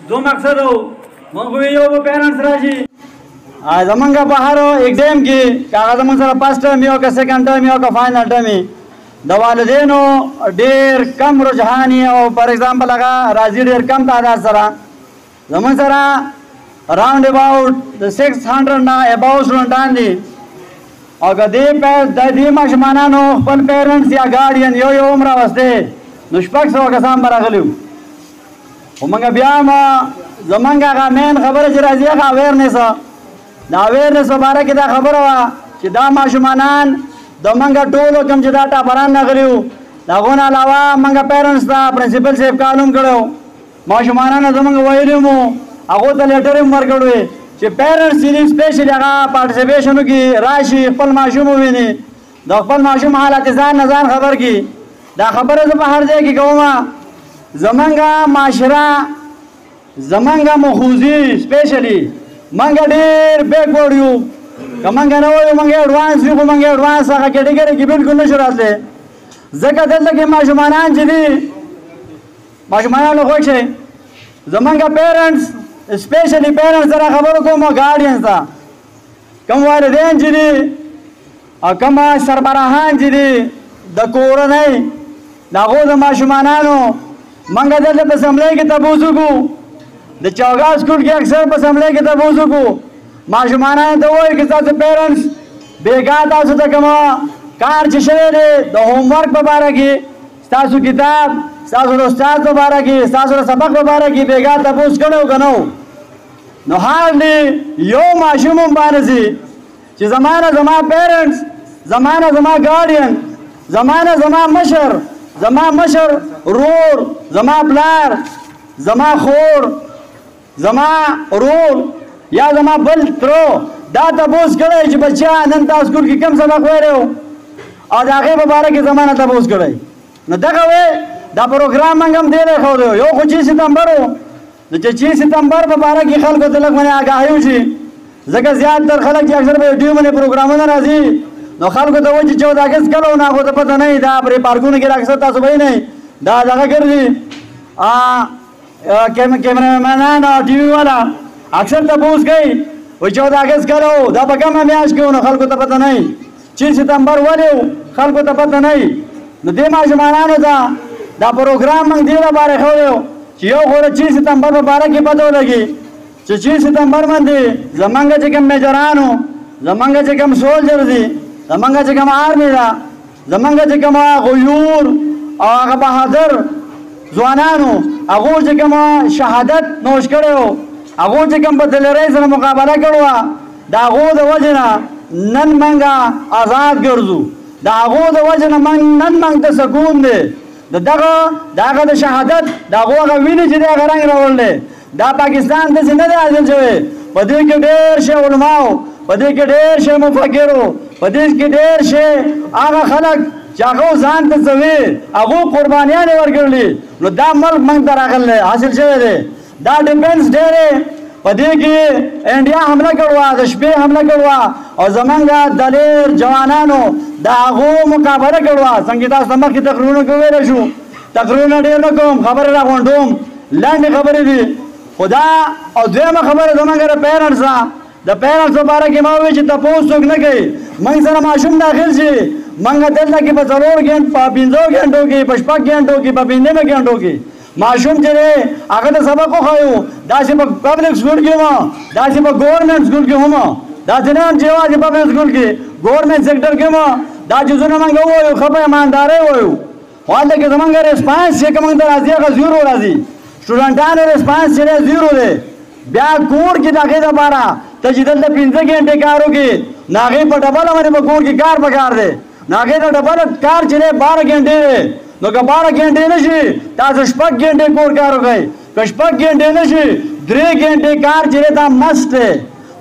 जो मकसद हो मंगवी यो वो पेरेंट्स राजी जमंगा बाहर एग्जाम की कागज मन सर फर्स्ट टर्म यो का सेकंड टर्म यो का फाइनल टर्म द वालिदैन डेर कम रुझानी और फॉर एग्जांपल लगा राजी डेर कम तादाद सरा जमन सरा अराउंड अबाउट द 600 ना अबाउट स्टूडेंट आंदी और दी मशमाना नो पन पेरेंट्स या गार्डियन यो यो उम्र वस्ते नुष्पक्ष हो का साम बरागलियो उमंगा ब्याम जमंगा का मेन खबर है राजिया का अवेयरनेस बारे की दा खबर हुआ कि दा माशुमानान दमंगा टोलो कम जदाटा बरान नगलियो दागोना अलावा मंगा पेरेंट्स दा प्रिंसिपल से कालूम करो माशुमानान दमंगा वैलिमो अगो द लेटर मरगड़वे कि पेरेंट्स इन स्पेशली आगा पार्टिसिपेशन की राशि खपल माशूम विनी द खपल माशूम हालत जान नजान खबर की दा खबर है बाहर दे की गौमा जमंगा माशरा जमंगा मखूजी स्पेशली मंगा डेर बैकवर्ड यू कमंगा नो मंगा एडवांस यू मंगा एडवांस का कैटेगरी की बिल्कुल नशरात ले जका दल के माशुमानान जिदी माशुमानान लोग होचे जमंगा पेरेंट्स स्पेशली पेरेंट्स जरा खबर को मो गार्डियंस था कम वालिदैन जिदी और कम सरबराहान जिदी द कोर नहीं नागो द माशुमानानो मंगा दल पे समले के तबूजु को द चौगा स्कूल के अक्सर पे समले के तबूजु को माशुमाना तो वो के साथ पेरेंट्स बेगाता से तक कमा कार चशरे द होमवर्क पे बारा की सासु किताब सासु उस्ताद पे बारा की सासु सबक पे बारा की बेगा तबूज करो गनो नो हार्डली यो माशुम बारसी कि जमाना जमा पेरेंट्स जमाना जमा गार्डियन जमाना जमा मशर रोर जमा प्लार जमा खोर जमा रोल या जमा बल त्रो दा तबूस करे कि बच्चा अनंता स्कूल की कम सबक हुए रहे हो और आगे मुबारक के जमाना तबूस करे न दखवे दा प्रोग्राम मंगम दे रहे हो यो को 6 सितंबर हो तो 6 सितंबर मुबारक की खल को तलक मैंने आगाही हुई जगह ज्यादातर खलक की अक्सर वीडियो में प्रोग्राम ना राजी नो खल को तो वो 14 अगस्त कलो ना को तो पता नहीं दा अपने पार्कों ने गिरा सकता सुबह नहीं दा जगह कर दी कैमरामैन और टीवी वाला अक्सर तबूस गई वो 14 अगस्त करो दा बका में आज क्यों ना खल को तो पता नहीं 6 सितंबर वाले खल को तो पता नहीं न दे माशुमाना था दा प्रोग्राम मंग दे बारे खोले चियो खोले 6 सितंबर में बारह की पता लगी 6 सितंबर में दे जमंगा जगम मेजरान हो जमंगा जगम सोल्जर दी जमंगा जगम आर्मी दा जमंगा जगम गुयूर और बहादुर जवानानो अगो जगम शहादत नोश करे हो अगो जगम बदले रहे से मुकाबला करवा दागो द वजना नन मंगा आजाद गर्जू दागो द वजना मन नन मंग त सकून दे दागा द शहादत दागो का विनी जिदे रंग रवले दा पाकिस्तान दे जिंदा दे आजल जवे पदे के ढेर से उलमाओ पदे के ढेर से मुफक्किरो पदे के ढेर से आगा खलक चाको जान ते सवे अगो कुर्बानियां ने वर्गली नो दा मल्क मंग दरागल हासिल छे दे दा डिफेंस डे रे पदे की इंडिया हमला करवा दशबे हमला करवा और जमंगा दलेर जवानानो दा अगो मुकाबला करवा संगीता समख की तकरीरों को वे रशु तकरीरों डे न को खबर रा कोंडोम लैंड खबर दी खुदा और देमा खबर जमंगा पेरेंट्स द पेरेंट्स बारे की मावे च तपोस न गई मंग सर माशूम दाखिल छी मंगा दल्ला की बजरोर गेंद पिंजो घंटों की पशपक घंटों की पिंदे में घंटों की माशूम चले अगर तो सबक को खायो दासी पब्लिक स्कूल की हो दासी गवर्नमेंट स्कूल की हो दासी ने जेवा जी पब्लिक स्कूल की गवर्नमेंट सेक्टर के हो दासी जुना मंगा वो खबर ईमानदार है वो वाले के जमंगा रिस्पांस से कमंग राजी का जीरो राजी स्टूडेंटाने रिस्पांस चले जीरो दे ब्या कोड की दाखे दा बारा तजिदल दे पिंजे घंटे कारो की नागे पर डबल हमारे बकोड की कार पकार दे नागे तो डबल कार चले 12 घंटे नो का 12 घंटे नशी ताज स्पक घंटे कोड कारो गए कशपक घंटे नशी 3 घंटे कार चले ता मस्त है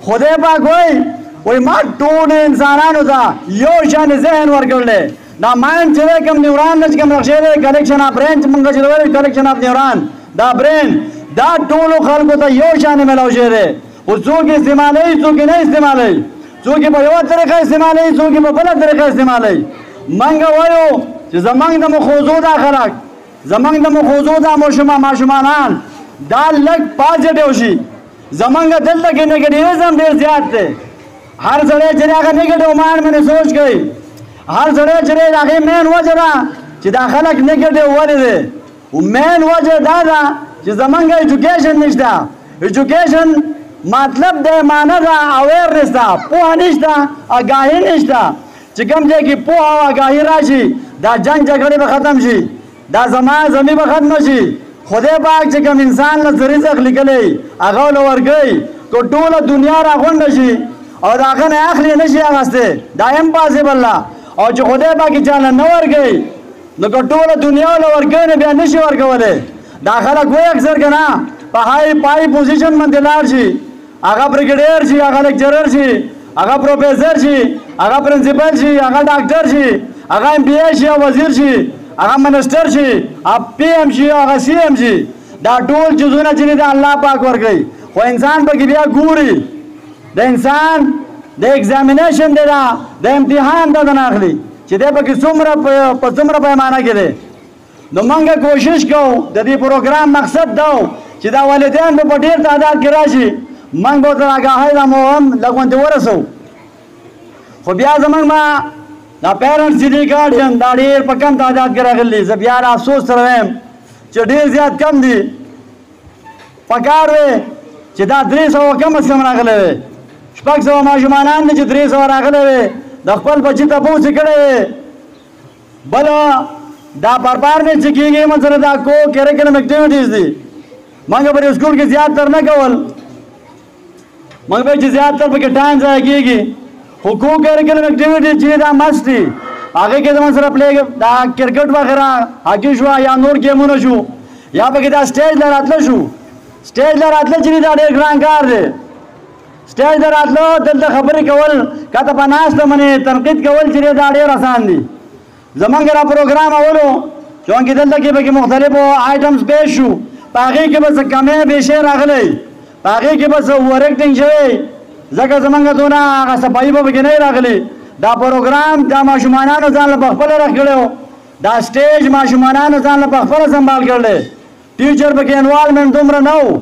खुदे पा कोई मार टून इंसानान होता यो शान जहन वर्गले ना माइंड चले कम न्यूरॉन नच कम रखले कलेक्शन ऑफ ब्रेन मंगा चले कलेक्शन ऑफ न्यूरॉन दा ब्रेन दा टोलो खल को ता यो शान में लाओ रे और जो के इस्तेमाल है जो के नहीं इस्तेमाल है जो के बयो तरीका इस्तेमाल है जो के गलत तरीका इस्तेमाल है मंगा वायो जमंग द मखोजोदा खलक जमंग द मखोजोदा माशुमानान دا لږ پازیټیو شي. زمونږ دلته کې نیګیټیویزم ډېر زیات دی. هر سړی چې هغه نیګیټیو مایند باندې سوچ کوي، هر سړی چې د هغې مین وجه ده چې دا خلک نیګیټیو ولې دی. مین وجه دا ده چې زمونږ ایجوکیشن نشته. ایجوکیشن مطلب د معنی ده اویرنس ده، پوهه نشته، آګاهي نشته. چې کوم ځای کې پوهه او آګاهي راشي دا جنګ جګړې به ختم شي، دا زمې به ختمه شي. خدای پاک چې کوم انسان له رزق لیکلی هغه له ورکوي، که ټوله دنیا راغونډه شي او د هغه نه اخلي نه شي اخیستی، دا امپاسبل ده. او چې خدای پاک چا له نه ورکوي نو که ټوله دنیا له ورکوي نو بیا نه شي ورکولی. دا خلک وایي اکثر که نه په های پای پوزیشن باندې لاړ شي، هغه بریګیډیر شي، هغه لیکچرر شي، هغه پروفیسر شي، هغه پرنسپل شي، هغه ډاکټر شي، هغه ایم پی ای شي، وزیر شي، هغه منسټر شي، پی ایم شي، هغه سی ایم شي. دا ټول چیزونه چې د الله پاک ورکوي، خو انسان پکې بیا ګوري. د انسان د ایگزامینیشن دی، د امتحان دا نه اخلي چې دی پکې په څومره پیمانه کې دی. نو موږ کوشش کوو، د دې پروګرام مقصد دا و چې دا والدین به په ډېر تعداد کې راشي، موږ به ورته آګاهۍ دا مو هم لږ غوندې ورسوو. خو بیا زموږ ما دا پیرنټس چې دي ګارډین دا ډېر په کم تعداد کې راغلي. زه بیا افسوس سره وایم چې ډېر زیات کم دي. پکار دی چې دا 300 کم از کم راغلی وی، 600 ماشومانان دي چې 300 راغلی وی، د خپل بچي تپوس یې کړی وی. بله دا پرفارمنس چې کېږي من سره دا کو کریکلم اکټیویټیز دي، موږ په دې سکول کې زیاتر نه کول، موږ به چې زیاتر پکې ټایم ضایع کېږي. خو کو کریکلم اکټیویټیز چې دا مست دي هغې کې زموږ سره پلی دا کرکټ وغیره هاکي شوه یا نور ګیمونه شو، یا پکې دا سټیج له راتله شو. سټیج له راتله چې دا ډېر ګران کار دی. سټیج له راتله دلته خبرې کول، کته په ناسته باندې تنقید کول چې دا ډېر اسان دي. زمونږ را پروګرام اولو چونکې دلته کې پکې مختلفو آیټمز پیش شو، په هغې کې به څه کمی بیشی راغلی، په هغې کې به څه اوور ایکټینګ شوی، ځکه زمونږ دونه هغه صفایي به پکې نه راغلی. دا پروګرام دا ماشومانانو ځان له پخپله رخ کړی و، دا سټیج ماشومانانو ځان له پخپله سنبال کړلی. ټیچر پکې انوالمنټ دومره نه و،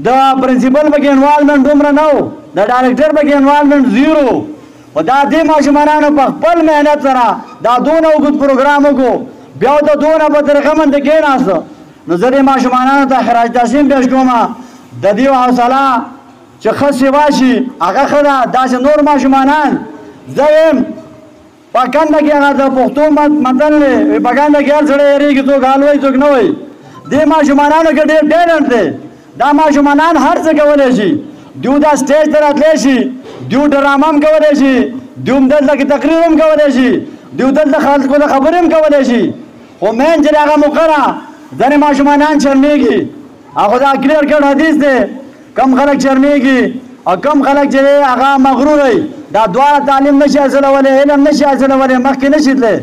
د پرنسپل پکې انوالمنټ دومره نه و، د ډایرکټر پکې انوالمنټ زیرو. خو دا دې ماشومانانو په خپل محنت سره دا دونه اوږد پروګرام وکړو، بیا ورته دونه په طریقه باندې کېناسته. نو زه دې ماشومانانو ته خراج تحسین پیش کوم. د دې حوصله چې ښه سیوا شي هغه ښه ده. داسې نور ماشومانان زه وایم په کنده کې هغه د پښتو متل دی، په کنده کې هر سړی یېرېږي، څوک حال وایي څوک نه وایي. دې ماشومانانو کې ډېر ټیلنټ دی. دا ماشومانان هر څه کولی شي، دیو دا سټیج ته راتلی شي، دیو ډرامه هم کولی شي، دیو دلته کې تقریر هم کولی شي، دیو دلته خلکو ته خبرې هم کولی شي. خو مین چې د هغه موقع ده ځینې ماشومانان شرمېږي. هغه دا کلیر کټ حدیث دی، کم خلک شرمېږي او کم خلک چې دی هغه مغرور دی. دا دواړه تعلیم نشي حاصلولی، علم نشي حاصلولی، مخکې نشي تللی.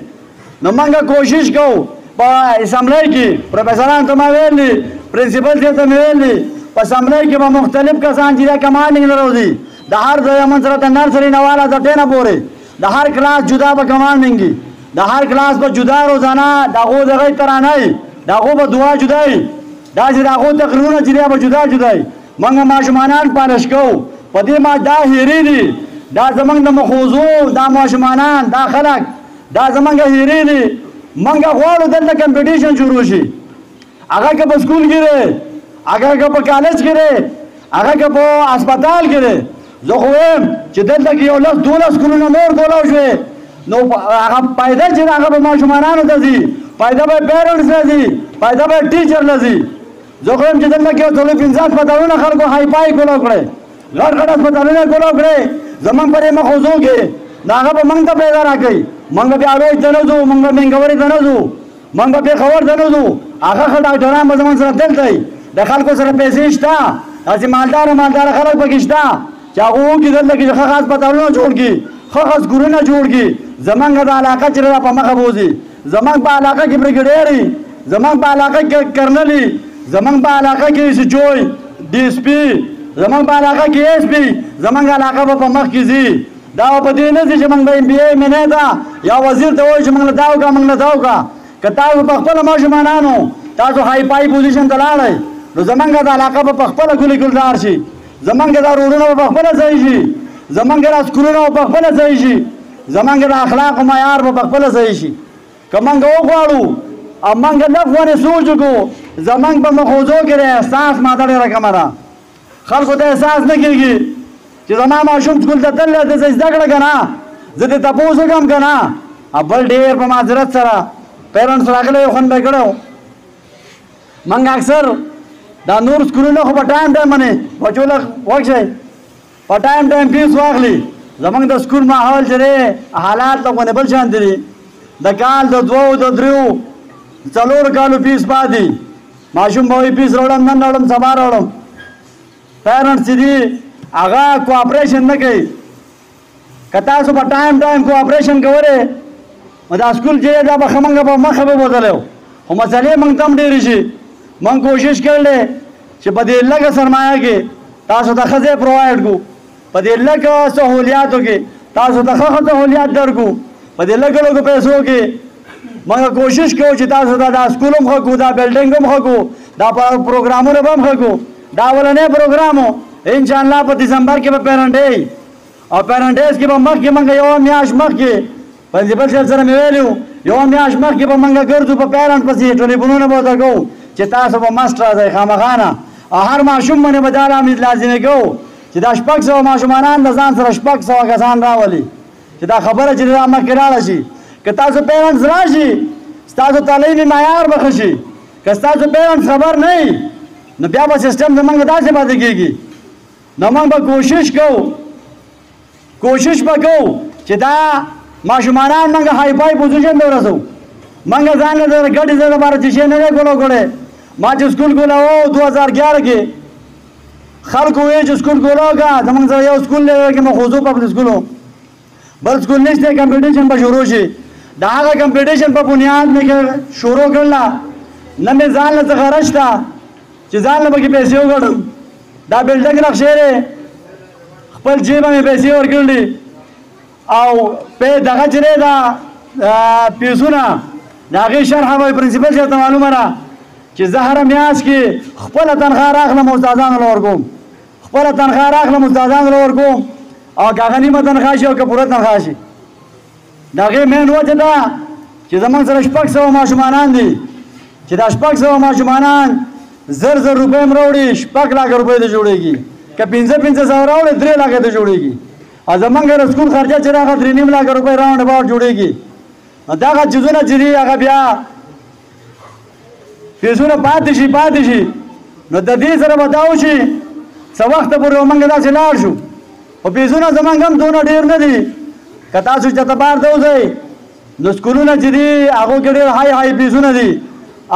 نو موږ کوشش کوو په اسمبلی کې پروفیسرانو ته ما ویل دي، پرنسپل صاحب ته مې ویل دي، په اسمبلی کې به مختلف کسان چې دا کمانډینګ له روزي، د هر ځای من سره ته نرسري نه والا تر ټینه پورې د هر کلاس جدا به کمانډینګ وي، د هر کلاس به جدا روزانه د هغو د هغې ترانه وي، د هغو به دعا جدا وي، داسې د هغو تقریرونه چې دی به جدا جدا وي. موږ ماشومانان پالش کوو، په دې ما دا هیرې دي، دا زموږ د مخوزو دا ماشومانان دا خلک دا زموږ هیرې دي. موږ غواړو دلته کمپټیشن شروع شي، هغه که په سکول کې دی، هغه که په کالج کې دی، هغه که په هسپتال کې دی. زه خو وایم چې دلته کې یو 10-12 سکولونه نور کولاو شوې، نو هغه فایده چې هغه به ماشومانانو ته ځي، فایده به پیرنټس ته ځي، فایده به ټیچر ته ځي. زه خو وایم چې دلته کې یو 4-5 هسپتالونه خلکو های پای کولاو کړی، غټ غټ هسپتالونه کولاو کړی زموږ په دې مخوزو کې. نو هغه به موږ ته پیدا راکوي، موږ بیا روج ته نه ځو، موږ بینګورې ته نه ځو، موږ به پېښور ته نه ځو. هغه ښه ډاکټران به زموږ سره دلته وي، د خلکو سره پیسې شته، داسې مالداره خلک پکې شته چې هغه وکړي دلته کې ښه هسپتالونه جوړ کړي، ښه سکولونه جوړ کړي. زموږ د علاقه چې دا په مخه بوځي، زموږ په علاقه کې بریګیډیر وي، زموږ په علاقه کې کرنل وي، زموږ په علاقه کې سجوی ډي اس پي، زموږ په علاقه کې ایس پي، زموږ علاقه به په مخ کې ځي. دا په دې نه ځي چې موږ به ایم بي اے منې ده یا وزیر ته وایي چې موږ له دا وکړه موږ له دا وکړه. که تاسو په خپله ماشومانانو تاسو های پای پوزیشن ته لاړئ نو زمونږ د علاقه به په خپله ګلې ګلزار شي، زمونږ د روډونه به په خپله صحیح شي، زمونږ د سکولونه به په خپله صحیح شي، زمونږ د اخلاقو معیار به په خپله صحیح شي. که موږ وغواړو او موږ لږ ونې سوچ وکړو، زمونږ په مخوځو کې د احساس ماده ډېره کمه ده. خلکو ته احساس نه کېږي چې زما ماشوم سکول ته تللی دی، زه زده کړه که نه، زه دې تپوس وکړم که نه. بل ډېر په معذرت سره پیرنټس راغلی یو خوند به یې کړی و. موږ اکثر دا نور سکولونه خو په ټایم ټایم باندې بچو له وخت شي په ټایم ټایم فیس واخلي. زمونږ د سکول ماحول چې دی حالات له غونې بل شانتې دي. د کال د دوو د دریو څلورو کالو فیس پاتې، ماشوم به وایي فیس راوړم، نن راوړم، سبا راوړم. پیرنټس چې دي هغه کوآپریشن نه کوي. که تاسو په ټایم ټایم کوآپریشن کولی نو دا سکول چې دی دا به ښه موږ به مخه به بوتلی و، خو مسلې موږ ته هم ډېرې شي. موږ کوشش کړی چې په دې لږه سرمایه کې تاسو ته ښه ځای پرووایډ کړو، په دې لږه سهولیاتو کې تاسو ته ښه سهولیات درکړو، په دې لږو لږو پیسو کې موږ کوشش کوو چې تاسو ته دا سکول هم ښه کړو، دا بلډینګ هم ښه کړو، دا پروګرامونه به هم ښه کړو. دا اولنی پروګرام و انشاءالله په دسمبر کې به پیرنټ ډے او پیرنټ ډیز کې به مخکې موږ یوه میاشت مخکې پرنسپل صاحب سره مې ویلي وو یوه میاشت مخکې به موږ ګرځو په پیرنټ پسې ټلیفونونه به ورته کوو چې تاسو به مست راځئ خامخا نه. او هر ماشوم باندې به دا لازمي کوو چې دا 600 ماشومانان د ځان سره 600 کسان راولي، چې دا خبره چې دا مخکې راړه شي. که تاسو پیرنټس راشي ستاسو تعلیمي معیار به ښه شي. که ستاسو پیرنټس خبر نه وي نو بیا به سیسټم زموږ داسې پاتې کېږي. نو موږ به کوشش به کوو چې دا ماشومانان موږ های فای پوزیشن ته ورسوو. موږ ځان له ګډې ځای لپاره چې شی نه دی کولو کړی. ما چې سکول کولی و 2011 کې خلکو وایي چې سکول کولی وکړه، زموږ سره یو سکول دی کې مخوضو پبلک سکول و، بل سکول نشته، کمپټیشن به شروع شي. د هغه کمپټیشن په بنیاد مې شروع کړله. نه مې ځان له څه خرج شته چې ځان له پکې پیسې وګټم. دا بلډنګ نقشې دی خپل جیبه مې پیسې ورکړلې او دغه چې دی دا پیسونه د هغې شرحه به پرنسپل صاحب ته معلومه ده چې زه هره میاشت کې خپله تنخواه راخلم استادانو له ورکوم، خپله تنخواه راخلم استادانو له ورکوم، او که هغه نیمه تنخواه شي او که پوره تنخواه شي. د هغې مین وجه ده چې زموږ سره 600 ماشومانان دي چې دا 600 ماشومانان 1000 روپۍ هم راوړي 6 لکه روپۍ ته جوړېږي، که 500 راوړي 3 لکه ته جوړېږي. او زموږ د سکول خرچه چې راغله 3.5 لکه روپۍ راوند اباوټ جوړېږي. نو دغه چیزونه چې دي هغه بیا پیسونه پاتې شي. نو د دې سره به دا وشي څه وخته پورې موږ داسې لاړ شو. خو پیسونه زموږ هم دونه ډېر نه دي. که تاسو چېرته بهر ته وځئ نو سکولونه چې دي هغو کې ډېر های پیسونه دي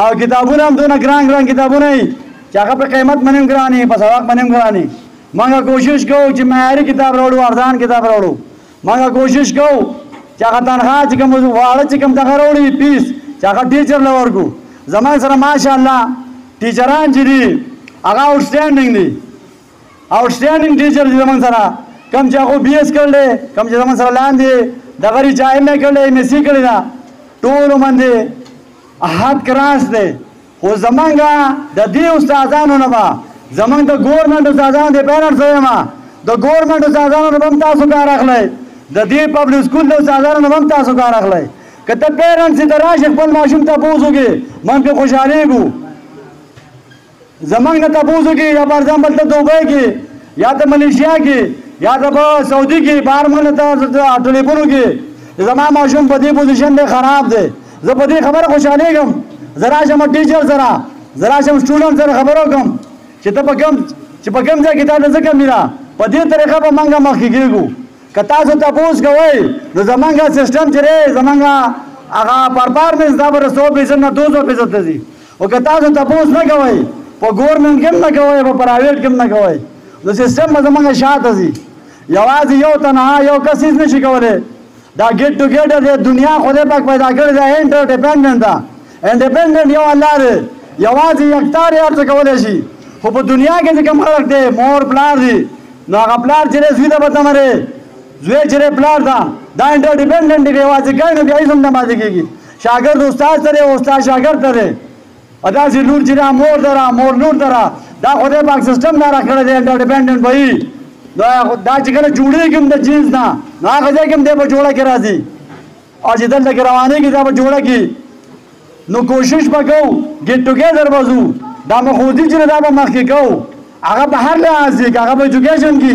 او کتابونه هم دونه ګران کتابونه وي چې هغه په قیمت باندې هم ګران وي، په سوق باندې هم ګران وي. موږ کوشش کوو چې معیاري کتاب راوړو، ارزان کتاب راوړو. موږ کوشش کوو چې هغه تنخواه چې کوم واړه چې کوم دغه راوړي فیس چې هغه ټیچر له ورکړو. زموږ سره ماشاءالله ټیچران چې دي هغه آوټسټینډینګ دي، آوټسټینډینګ ټیچر دي زموږ سره. کم چې هغو BS کړلی، کم چې زموږ سره لاندې دغه چې MA کړلی MSc کړې ده، ټولو باندې حد کراس دی. خو زمونږ د دې استادانو نه به زمونږ د ګورنمنټ استادانو د پیرنټس وایم د ګورنمنټ استادانو نه به هم تاسو کار اخلئ، د دې پبلک سکول د استادانو نه به هم تاسو کار اخلئ. که ته پیرنټس ته راشې خپل ماشوم تپوس وکړې موږ پرې خوشحالېږو. زمونږ نه تپوس وکړې یا فار ایگزامپل ته دوبۍ کې یا ته ملیشیا کې یا ته په سعودي کې بهر ملک ته ټلیفون وکړې زما ماشوم په دې پوزیشن دی خراب دی، زه په دې خبره خوشحالېږم. زه راشم ټیچر سره، زه راشم سټوډنټ سره خبره وکړم چې ته په کوم ځای کې تا ته څه کمي ده. په دې طریقه به موږ مخکې کېږو. که تاسو تپوس کوئ نو زمونږ سیسټم چې دی زمونږ هغه پرفارمنس دا به 100% نه 200% ته ځي. او که تاسو تپوس نه کوئ په ګورنمنټ کې هم نه کوئ په پرایویټ کې هم نه کوئ نو سیسټم به زمونږ شاته ځي. یوازې یو تنها یو کس هېڅ نشي کولی. دا ګیټ ټوګیډر دی دنیا خدای پاک پیدا کړې ده انټر ډیپینډنټ ده. انډیپینډنټ یو الله دی، یوازې یکتار یې هر څه کولی شي. خو په دنیا کې چې کوم خلک دی مور پلار دی نو هغه پلار چې دی زوی ته به ته مرې، زوی چې دی پلار ته دا انټر ډیپینډنټ دی. یوازې کوي نو بیا هېڅ هم نه پاتې کېږي. شاګرد استاد ته دی، استاد شاګرد ته دی. ادا سی لور چې دا مور درا مور لور درا دا خدای پاک سیستم نه راکړی دی انټر ډیپندنت وایي دا چې کله جوړېږي هم د جنس نه نو هغه ځای کې هم دی په جوړه کې راځي او چې دلته کې روانېږي دا په جوړه کې نو کوشش به کوو ګیټ ټوګیدر به ځو دا مخودي چې دا به مخکې کوو هغه په هر لحاظ کې هغه په ایجوکیشن کې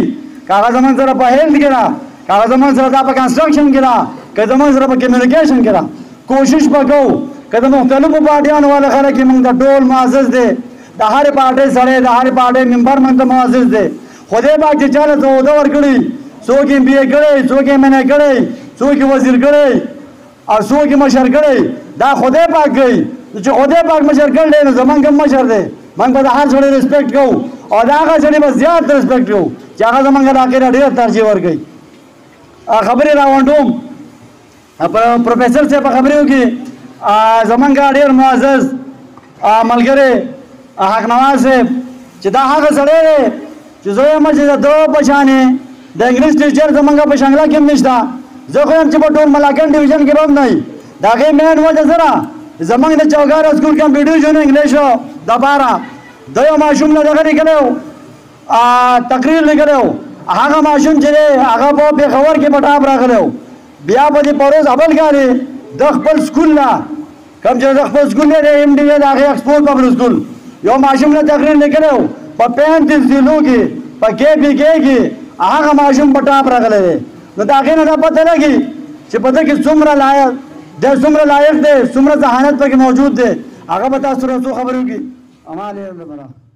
هغه زموږ سره په هیلث کې ده هغه زموږ سره دا په کنسټرکشن کې ده که زموږ سره په کمیونیکیشن کې ده کوشش به کوو که د مختلفو پارټیانو والا خلک یې موږ ته ټول معزز دی د هرې پارټۍ سړی د هرې پارټۍ ممبر موږ ته معزز دی خدای پاک چې چاله څه عہده ورکړي څوک یې MBA کړی څوک یې MNA کړی څوک یې وزیر کړی او څوک یې مشر کړی دا خدای پاک کوي چې خدای پاک مشر کړی نو زمونږ هم مشر دی موږ به د هر سړي ریسپیکټ کوو او د هغه سړي به زیات ریسپیکټ کوو چې هغه زمونږ علاقې ته ډېر ترجیح ورکوي خبرې راونډوم پروفیسر صاحب په خبرې وکړي زمونږ ډېر معزز ملګری حق نواز صاحب چې دا هغه سړی دی چې زه یم چې د ده په شانې د انګلیس ټیچر زمونږ په شانګله کې هم نشته زه خو یم چې په ټول ملاکنډ ډویژن کې به هم نه وي د هغې مین وجه سره زمونږ د چوګاره سکول کمپټیشن انګلیشو دپاره د یو ماشوم نه دغه لیکلی و تقریر لیکلی و هغه ماشوم چې دی هغه په پېښور کې په ټاپ راغلی و بیا په دې پروز اول کالې د خپل سکول نه کوم چې د خپل سکول دی د MD د هغې ایکسپورټ پبلک سکول یو ماشوم نه تقریر لیکلی و په 35 ضلعو کې په KPK کې هغه ماشوم په ټاپ راغلی دی نو د هغې نه دا پته لګي چې په ده کې څومره لایق دی څومره ذهانت پکې موجود دی هغه به تاسو سره څو خبرې وکړي امال یې